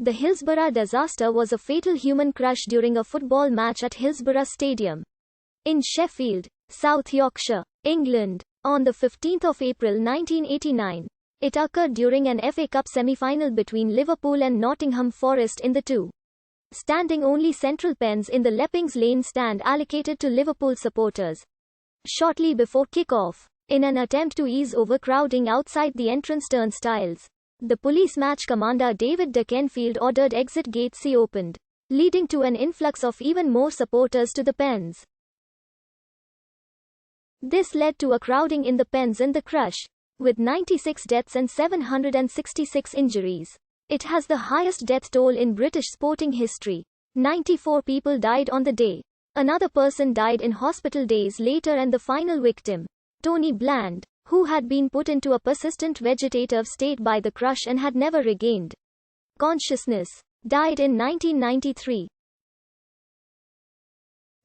The Hillsborough disaster was a fatal human crash during a football match at Hillsborough Stadium in Sheffield, South Yorkshire, England, on 15 April 1989. It occurred during an FA Cup semi-final between Liverpool and Nottingham Forest in the two standing only central pens in the Leppings Lane stand allocated to Liverpool supporters. Shortly before kick-off, in an attempt to ease overcrowding outside the entrance turnstiles, the police match commander David de Kenfield ordered exit gate C opened, leading to an influx of even more supporters to the pens. This led to a crowding in the pens and the crush, with 96 deaths and 766 injuries. It has the highest death toll in British sporting history. 94 people died on the day. Another person died in hospital days later, and the final victim, Tony Bland, who had been put into a persistent vegetative state by the crush and had never regained consciousness, died in 1993.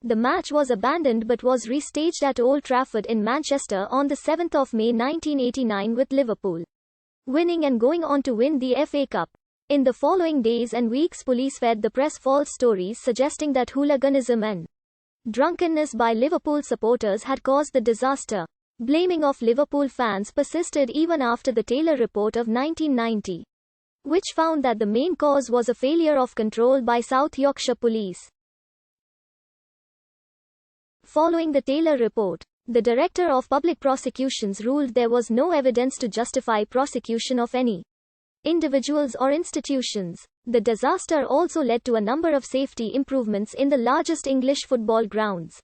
The match was abandoned but was restaged at Old Trafford in Manchester on 7 May 1989, with Liverpool winning and going on to win the FA Cup. In the following days and weeks, police fed the press false stories suggesting that hooliganism and drunkenness by Liverpool supporters had caused the disaster. Blaming of Liverpool fans persisted even after the Taylor report of 1990, which found that the main cause was a failure of control by South Yorkshire police. Following the Taylor report, the Director of Public Prosecutions ruled there was no evidence to justify prosecution of any individuals or institutions. The disaster also led to a number of safety improvements in the largest English football grounds,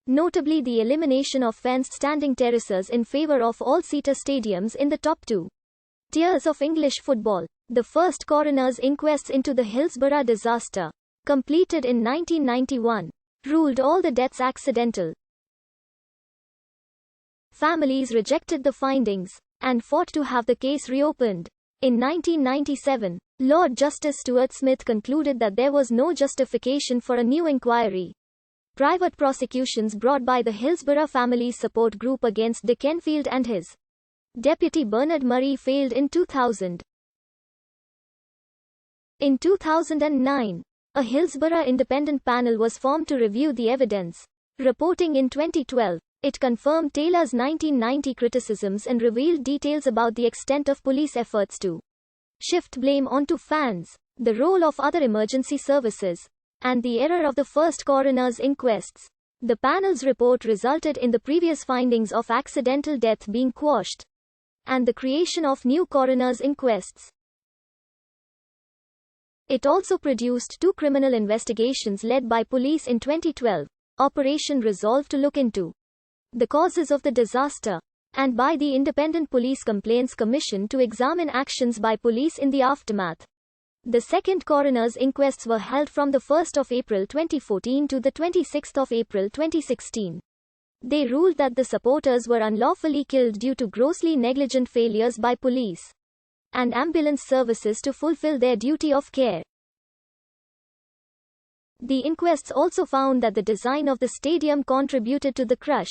notably the elimination of fenced standing terraces in favour of all-seater stadiums in the top two tiers of English football. The first coroner's inquests into the Hillsborough disaster, completed in 1991, ruled all the deaths accidental. Families rejected the findings and fought to have the case reopened. In 1997, Lord Justice Stuart Smith concluded that there was no justification for a new inquiry. Private prosecutions brought by the Hillsborough Families Support Group against de Kenfield and his deputy Bernard Murray failed in 2000. In 2009, a Hillsborough independent panel was formed to review the evidence. Reporting in 2012, it confirmed Taylor's 1990 criticisms and revealed details about the extent of police efforts to shift blame onto fans, the role of other emergency services, and the error of the first coroner's inquests. The panel's report resulted in the previous findings of accidental death being quashed, and the creation of new coroner's inquests. It also produced two criminal investigations led by police in 2012, Operation Resolve to look into the causes of the disaster, and by the Independent Police Complaints Commission to examine actions by police in the aftermath. The second coroner's inquests were held from 1 April 2014 to 26 April 2016. They ruled that the supporters were unlawfully killed due to grossly negligent failures by police and ambulance services to fulfill their duty of care. The inquests also found that the design of the stadium contributed to the crush,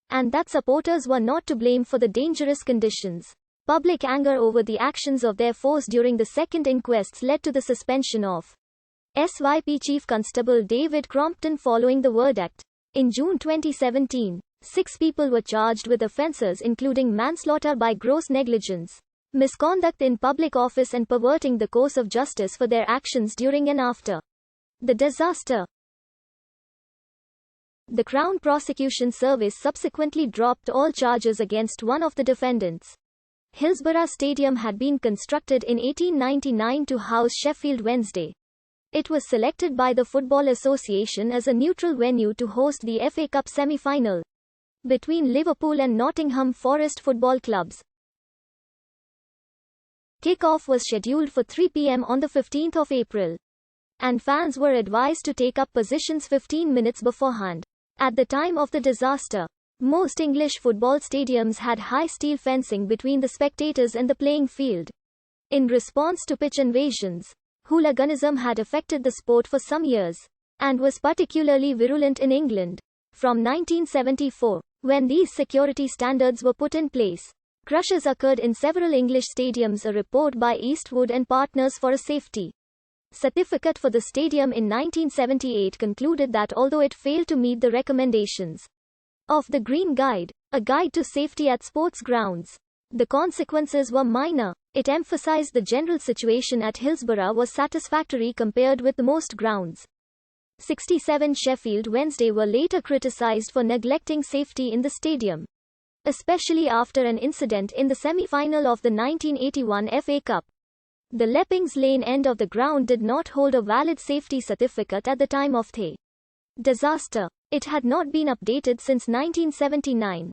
and that supporters were not to blame for the dangerous conditions. Public anger over the actions of their force during the second inquests led to the suspension of SYP Chief Constable David Crompton following the verdict. In June 2017, 6 people were charged with offences including manslaughter by gross negligence, misconduct in public office and perverting the course of justice for their actions during and after the disaster. The Crown Prosecution Service subsequently dropped all charges against one of the defendants. Hillsborough Stadium had been constructed in 1899 to house Sheffield Wednesday. It was selected by the Football Association as a neutral venue to host the FA Cup semi-final between Liverpool and Nottingham Forest football clubs. Kick-off was scheduled for 3 p.m. on 15 April, and fans were advised to take up positions 15 minutes beforehand. At the time of the disaster, most English football stadiums had high steel fencing between the spectators and the playing field. In response to pitch invasions, hooliganism had affected the sport for some years, and was particularly virulent in England. From 1974, when these security standards were put in place, crushes occurred in several English stadiums. A report by Eastwood and Partners for a safety certificate for the stadium in 1978 concluded that although it failed to meet the recommendations of the Green Guide, a guide to safety at sports grounds, the consequences were minor. It emphasized the general situation at Hillsborough was satisfactory compared with most grounds. 67 Sheffield Wednesday were later criticized for neglecting safety in the stadium, especially after an incident in the semi-final of the 1981 FA Cup. The Leppings Lane end of the ground did not hold a valid safety certificate at the time of the disaster. It had not been updated since 1979.